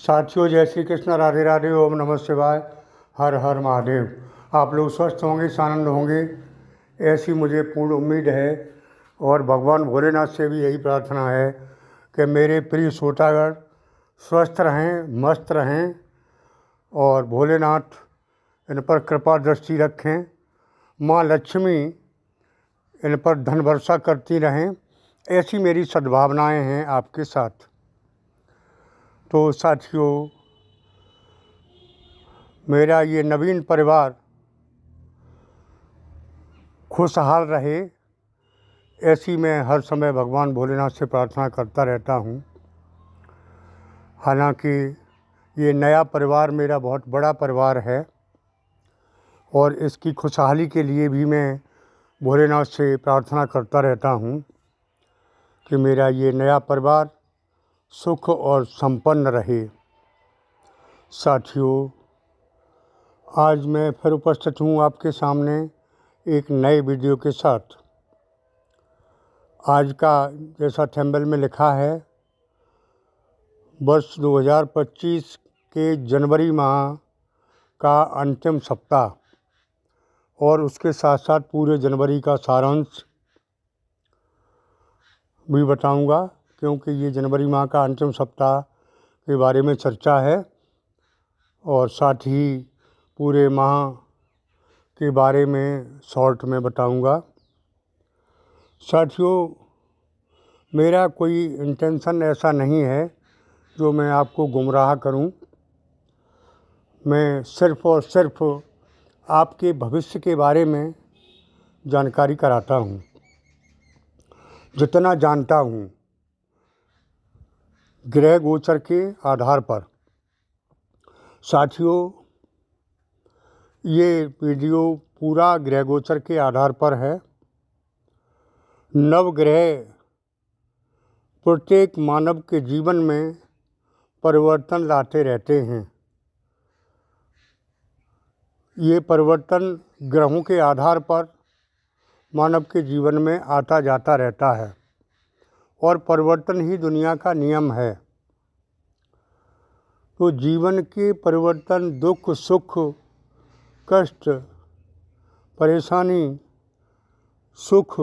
साथियों, जय श्री कृष्ण, राधे राधे, ओम नमः शिवाय, हर हर महादेव। आप लोग स्वस्थ होंगे, आनंद होंगे, ऐसी मुझे पूर्ण उम्मीद है। और भगवान भोलेनाथ से भी यही प्रार्थना है कि मेरे प्रिय श्रोतागण स्वस्थ रहें, मस्त रहें और भोलेनाथ इन पर कृपा दृष्टि रखें। माँ लक्ष्मी इन पर धन वर्षा करती रहें, ऐसी मेरी सद्भावनाएं हैं आपके साथ। तो साथियों, मेरा ये नवीन परिवार खुशहाल रहे, ऐसी मैं हर समय भगवान भोलेनाथ से प्रार्थना करता रहता हूँ। हालांकि ये नया परिवार मेरा बहुत बड़ा परिवार है और इसकी खुशहाली के लिए भी मैं भोलेनाथ से प्रार्थना करता रहता हूँ कि मेरा ये नया परिवार सुख और संपन्न रहे। साथियों, आज मैं फिर उपस्थित हूँ आपके सामने एक नए वीडियो के साथ। आज का जैसा थंबनेल में लिखा है, वर्ष 2025 के जनवरी माह का अंतिम सप्ताह और उसके साथ साथ पूरे जनवरी का सारांश भी बताऊंगा, क्योंकि ये जनवरी माह का अंतिम सप्ताह के बारे में चर्चा है और साथ ही पूरे माह के बारे में शॉर्ट में बताऊंगा। साथियों, मेरा कोई इंटेंशन ऐसा नहीं है जो मैं आपको गुमराह करूं। मैं सिर्फ़ और सिर्फ आपके भविष्य के बारे में जानकारी कराता हूं। जितना जानता हूं ग्रह गोचर के आधार पर। साथियों, ये वीडियो पूरा ग्रह गोचर के आधार पर है। नवग्रह प्रत्येक मानव के जीवन में परिवर्तन लाते रहते हैं। ये परिवर्तन ग्रहों के आधार पर मानव के जीवन में आता जाता रहता है और परिवर्तन ही दुनिया का नियम है। तो जीवन के परिवर्तन, दुख, सुख, कष्ट, परेशानी, सुख,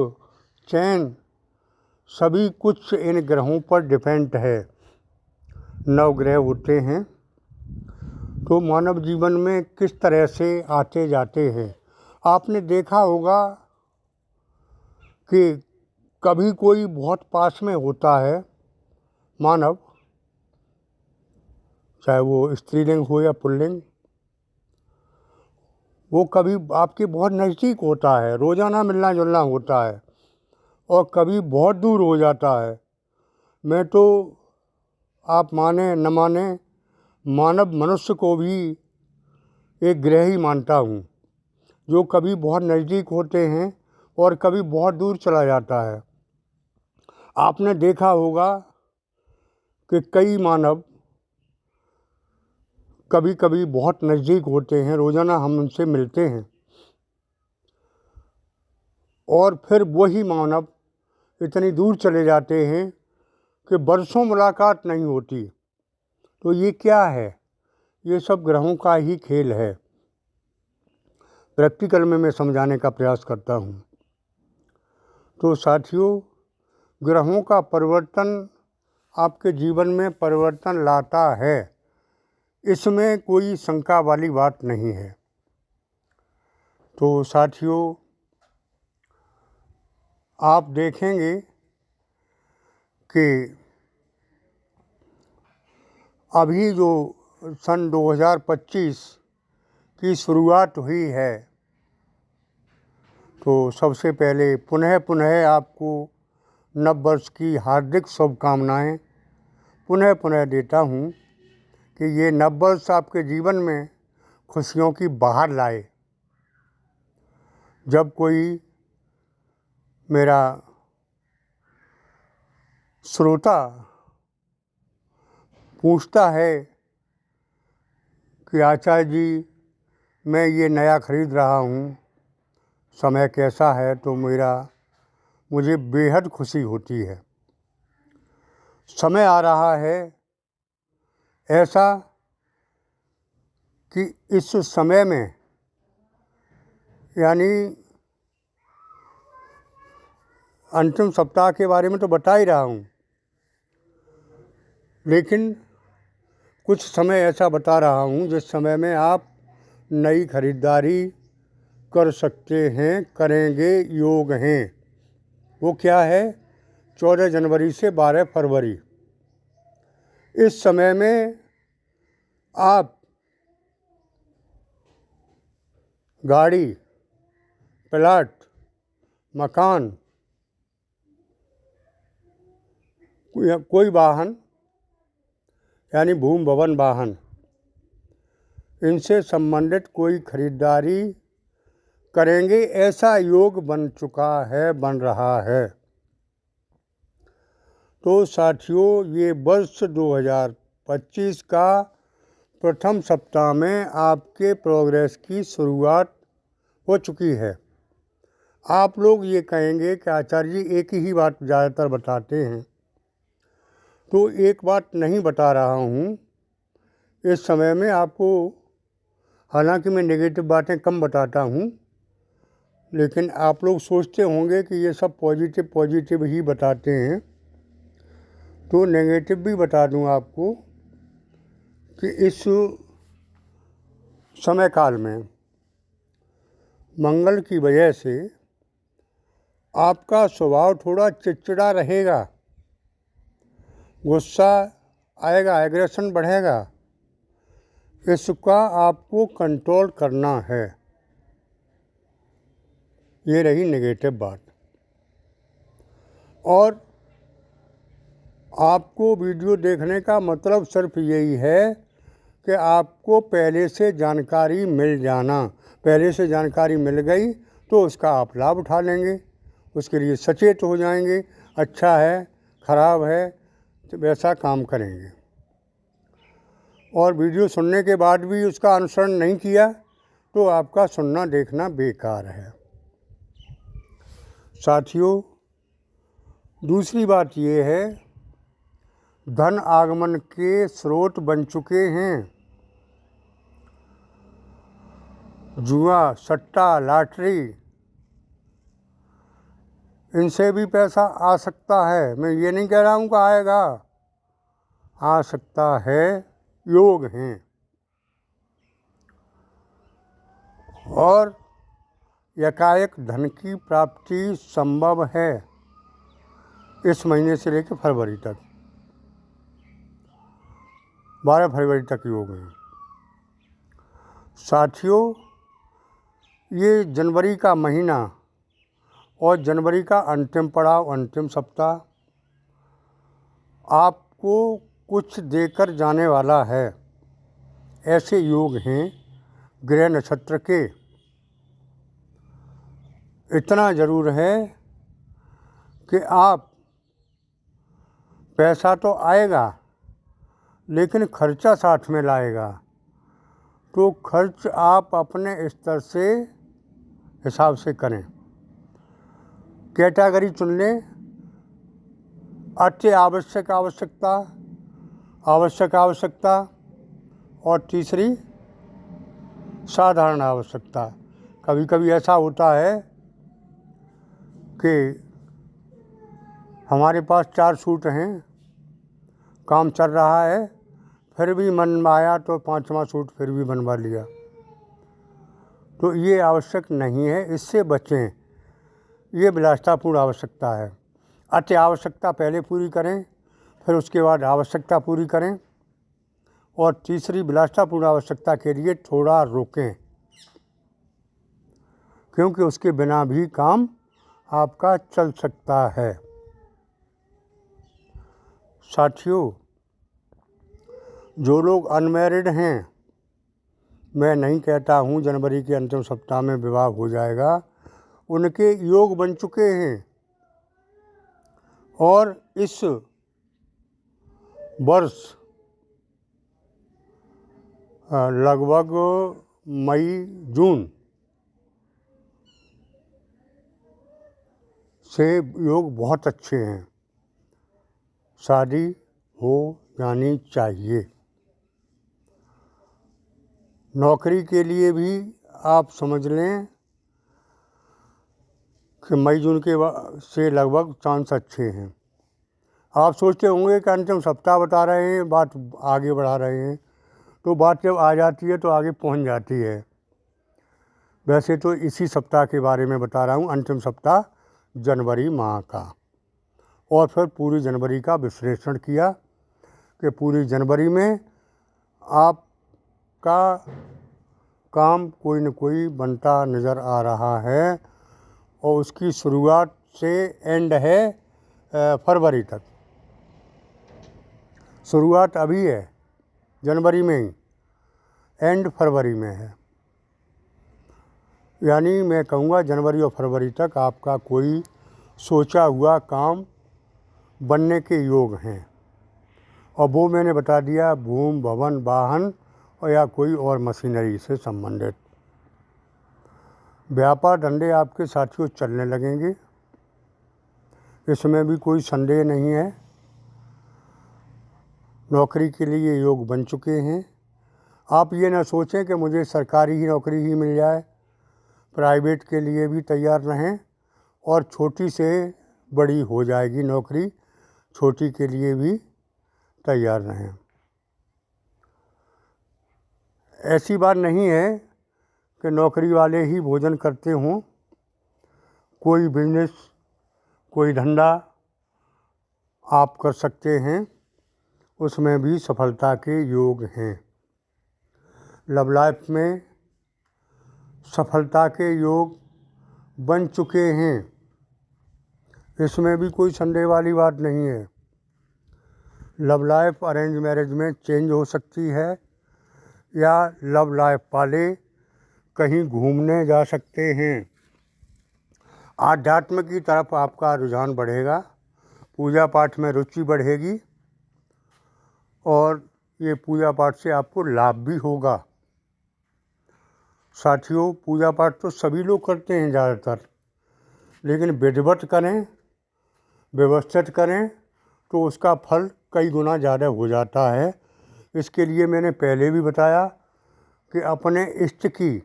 चैन, सभी कुछ इन ग्रहों पर डिपेंड है। नवग्रह होते हैं तो मानव जीवन में किस तरह से आते जाते हैं। आपने देखा होगा कि कभी कोई बहुत पास में होता है मानव, चाहे वो स्त्रीलिंग हो या पुल्लिंग, वो कभी आपके बहुत नज़दीक होता है, रोज़ाना मिलना जुलना होता है, और कभी बहुत दूर हो जाता है। मैं तो, आप माने न माने, मानव मनुष्य को भी एक ग्रह ही मानता हूँ, जो कभी बहुत नज़दीक होते हैं और कभी बहुत दूर चला जाता है। आपने देखा होगा कि कई मानव कभी कभी बहुत नज़दीक होते हैं, रोज़ाना हम उनसे मिलते हैं, और फिर वही मानव इतनी दूर चले जाते हैं कि बरसों मुलाकात नहीं होती। तो ये क्या है? ये सब ग्रहों का ही खेल है। प्रैक्टिकल में मैं समझाने का प्रयास करता हूँ। तो साथियों, ग्रहों का परिवर्तन आपके जीवन में परिवर्तन लाता है, इसमें कोई शंका वाली बात नहीं है। तो साथियों, आप देखेंगे कि अभी जो सन 2025 की शुरुआत हुई है, तो सबसे पहले पुनः आपको नव वर्ष की हार्दिक शुभकामनाएं पुनः देता हूं कि ये नव वर्ष आपके जीवन में खुशियों की बहार लाए। जब कोई मेरा श्रोता पूछता है कि आचार्य जी, मैं ये नया खरीद रहा हूँ, समय कैसा है, तो मुझे बेहद खुशी होती है। समय आ रहा है ऐसा कि इस समय में यानी अंतिम सप्ताह के बारे में तो बता ही रहा हूँ, लेकिन कुछ समय ऐसा बता रहा हूँ जिस समय में आप नई खरीदारी कर सकते हैं, करेंगे, योग हैं। वो क्या है? 14 जनवरी से 12 फरवरी। इस समय में आप गाड़ी, प्लाट, मकान, कोई वाहन यानी भूमि भवन वाहन, इनसे संबंधित कोई खरीदारी करेंगे, ऐसा योग बन चुका है, बन रहा है। तो साथियों, ये वर्ष 2025 का प्रथम सप्ताह में आपके प्रोग्रेस की शुरुआत हो चुकी है। आप लोग ये कहेंगे कि आचार्य जी एक ही बात ज़्यादातर बताते हैं, तो एक बात नहीं बता रहा हूँ इस समय में आपको। हालांकि मैं नेगेटिव बातें कम बताता हूँ, लेकिन आप लोग सोचते होंगे कि ये सब पॉजिटिव ही बताते हैं, तो नेगेटिव भी बता दूँ आपको कि इस समय काल में मंगल की वजह से आपका स्वभाव थोड़ा चिड़चिड़ा रहेगा, गुस्सा आएगा, एग्रेशन बढ़ेगा। इसका आपको कंट्रोल करना है। ये रही नेगेटिव बात। और आपको वीडियो देखने का मतलब सिर्फ यही है कि आपको पहले से जानकारी मिल जाना। पहले से जानकारी मिल गई तो उसका आप लाभ उठा लेंगे, उसके लिए सचेत हो जाएंगे। अच्छा है, खराब है, तो वैसा काम करेंगे। और वीडियो सुनने के बाद भी उसका अनुसरण नहीं किया तो आपका सुनना देखना बेकार है। साथियों, दूसरी बात ये है, धन आगमन के स्रोत बन चुके हैं। जुआ, सट्टा, लॉटरी, इनसे भी पैसा आ सकता है। मैं ये नहीं कह रहा हूँ कि आएगा, आ सकता है, योग हैं। और एकाएक धन की प्राप्ति संभव है इस महीने से लेकर फरवरी तक, 12 फरवरी तक योग हैं। साथियों, ये जनवरी का महीना और जनवरी का अंतिम पड़ाव, अंतिम सप्ताह आपको कुछ देकर जाने वाला है। ऐसे योग हैं ग्रह नक्षत्र के। इतना ज़रूर है कि आप पैसा तो आएगा लेकिन खर्चा साथ में लाएगा। तो खर्च आप अपने स्तर से हिसाब से करें। कैटेगरी चुन लें, अति आवश्यक आवश्यकता, आवश्यक आवश्यकता और तीसरी साधारण आवश्यकता। कभी कभी ऐसा होता है कि हमारे पास 4 सूट हैं, काम चल रहा है, फिर भी मन में आया तो 5वां सूट फिर भी बनवा लिया। तो ये आवश्यक नहीं है, इससे बचें। ये विलासितापूर्ण आवश्यकता है। अति आवश्यकता पहले पूरी करें, फिर उसके बाद आवश्यकता पूरी करें, और तीसरी विलासितापूर्ण आवश्यकता के लिए थोड़ा रोकें, क्योंकि उसके बिना भी काम आपका चल सकता है। साथियों, जो लोग अनमैरिड हैं, मैं नहीं कहता हूँ जनवरी के अंतिम सप्ताह में विवाह हो जाएगा, उनके योग बन चुके हैं। और इस वर्ष लगभग मई जून से योग बहुत अच्छे हैं। शादी हो जानी चाहिए। नौकरी के लिए भी आप समझ लें कि मई जून के से लगभग चांस अच्छे हैं। आप सोचते होंगे कि अंतिम सप्ताह बता रहे हैं, बात आगे बढ़ा रहे हैं, तो बात जब आ जाती है तो आगे पहुंच जाती है। वैसे तो इसी सप्ताह के बारे में बता रहा हूं, अंतिम सप्ताह जनवरी माह का। और फिर पूरी जनवरी का विश्लेषण किया कि पूरी जनवरी में आपका काम कोई न कोई बनता नज़र आ रहा है और उसकी शुरुआत से एंड है फरवरी तक। शुरुआत अभी है जनवरी में ही, एंड फरवरी में है। यानी मैं कहूँगा जनवरी और फरवरी तक आपका कोई सोचा हुआ काम बनने के योग हैं। और वो मैंने बता दिया, भूमि भवन वाहन और या कोई और मशीनरी से संबंधित। व्यापार धंधे आपके साथियों चलने लगेंगे, इसमें भी कोई संदेह नहीं है। नौकरी के लिए योग बन चुके हैं। आप ये ना सोचें कि मुझे सरकारी ही नौकरी ही मिल जाए, प्राइवेट के लिए भी तैयार रहें और छोटी से बड़ी हो जाएगी नौकरी, छोटी के लिए भी तैयार रहें। ऐसी बात नहीं है कि नौकरी वाले ही भोजन करते हों। कोई बिजनेस, कोई धंधा आप कर सकते हैं, उसमें भी सफलता के योग हैं। लव लाइफ में सफलता के योग बन चुके हैं, इसमें भी कोई संदेह वाली बात नहीं है। लव लाइफ अरेंज मैरिज में चेंज हो सकती है या लव लाइफ वाले कहीं घूमने जा सकते हैं। आध्यात्म की तरफ आपका रुझान बढ़ेगा, पूजा पाठ में रुचि बढ़ेगी और ये पूजा पाठ से आपको लाभ भी होगा। साथियों, पूजा पाठ तो सभी लोग करते हैं ज़्यादातर, लेकिन विधिवत करें, व्यवस्थित करें तो उसका फल कई गुना ज़्यादा हो जाता है। इसके लिए मैंने पहले भी बताया कि अपने इष्ट की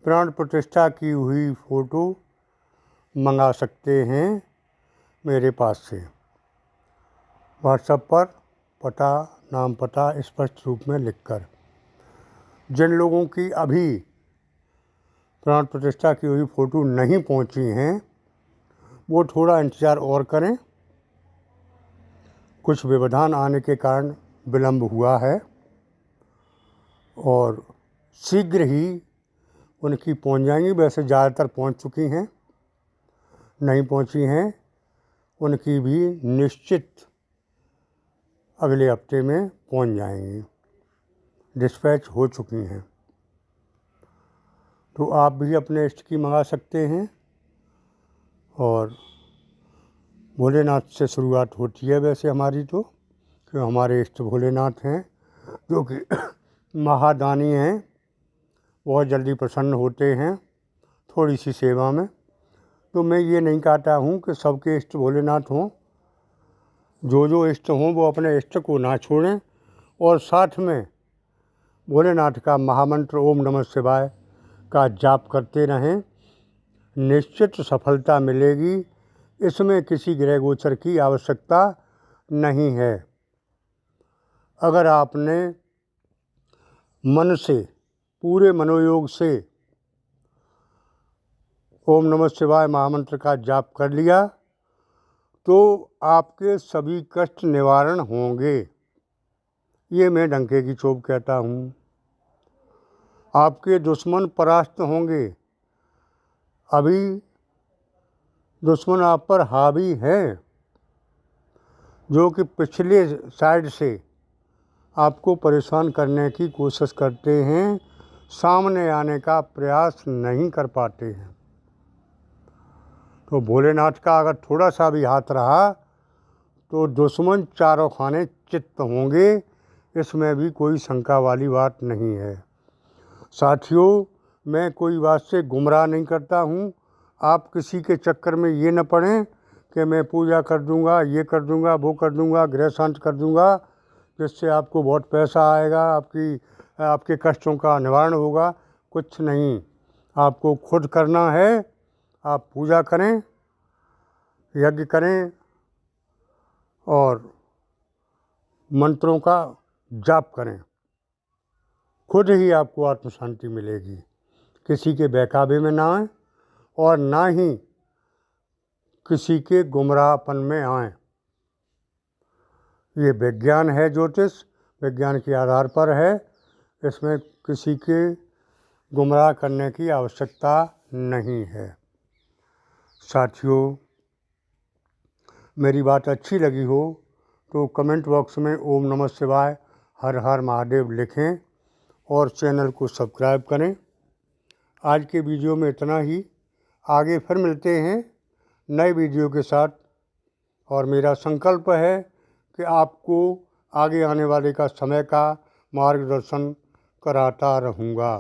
प्राण प्रतिष्ठा की हुई फ़ोटो मंगा सकते हैं मेरे पास से। व्हाट्सएप पर पता, नाम पता स्पष्ट रूप में लिखकर। जिन लोगों की अभी प्राण प्रतिष्ठा की हुई फ़ोटो नहीं पहुंची हैं, वो थोड़ा इंतज़ार और करें। कुछ व्यवधान आने के कारण विलम्ब हुआ है और शीघ्र ही उनकी पहुंच जाएंगी। वैसे ज़्यादातर पहुंच चुकी हैं, नहीं पहुंची हैं उनकी भी निश्चित अगले हफ्ते में पहुंच जाएंगी, डिस्पैच हो चुकी हैं। तो आप भी अपने इष्ट की मंगा सकते हैं। और भोलेनाथ से शुरुआत होती है वैसे हमारी तो, कि हमारे इष्ट भोलेनाथ हैं जो कि महादानी हैं, बहुत जल्दी प्रसन्न होते हैं थोड़ी सी सेवा में। तो मैं ये नहीं कहता हूँ कि सबके इष्ट भोलेनाथ हों, जो इष्ट हों वो अपने इष्ट को ना छोड़ें और साथ में भोलेनाथ का महामंत्र ओम नमः शिवाय का जाप करते रहें। निश्चित सफलता मिलेगी, इसमें किसी ग्रह गोचर की आवश्यकता नहीं है। अगर आपने मन से, पूरे मनोयोग से ओम नमः शिवाय महामंत्र का जाप कर लिया तो आपके सभी कष्ट निवारण होंगे। ये मैं डंके की चोट कहता हूँ। आपके दुश्मन परास्त होंगे। अभी दुश्मन आप पर हावी हैं, जो कि पिछले साइड से आपको परेशान करने की कोशिश करते हैं, सामने आने का प्रयास नहीं कर पाते हैं। तो भोलेनाथ का अगर थोड़ा सा भी हाथ रहा तो दुश्मन चारों खाने चित्त होंगे, इसमें भी कोई शंका वाली बात नहीं है। साथियों, मैं कोई बात से गुमराह नहीं करता हूँ। आप किसी के चक्कर में ये न पड़ें कि मैं पूजा कर दूँगा, ये कर दूँगा, वो कर दूँगा, ग्रह शांत कर दूँगा, जिससे आपको बहुत पैसा आएगा, आपकी आपके कष्टों का निवारण होगा, कुछ नहीं। आपको खुद करना है। आप पूजा करें, यज्ञ करें और मंत्रों का जाप करें, खुद ही आपको आत्म शांति मिलेगी। किसी के बहकावे में ना आए और ना ही किसी के गुमराहपन में आए। ये विज्ञान है, ज्योतिष विज्ञान के आधार पर है। इसमें किसी के गुमराह करने की आवश्यकता नहीं है। साथियों, मेरी बात अच्छी लगी हो तो कमेंट बॉक्स में ओम नमः शिवाय हर हर महादेव लिखें और चैनल को सब्सक्राइब करें। आज के वीडियो में इतना ही। आगे फिर मिलते हैं नए वीडियो के साथ, और मेरा संकल्प है कि आपको आगे आने वाले का समय का मार्गदर्शन कराता रहूँगा।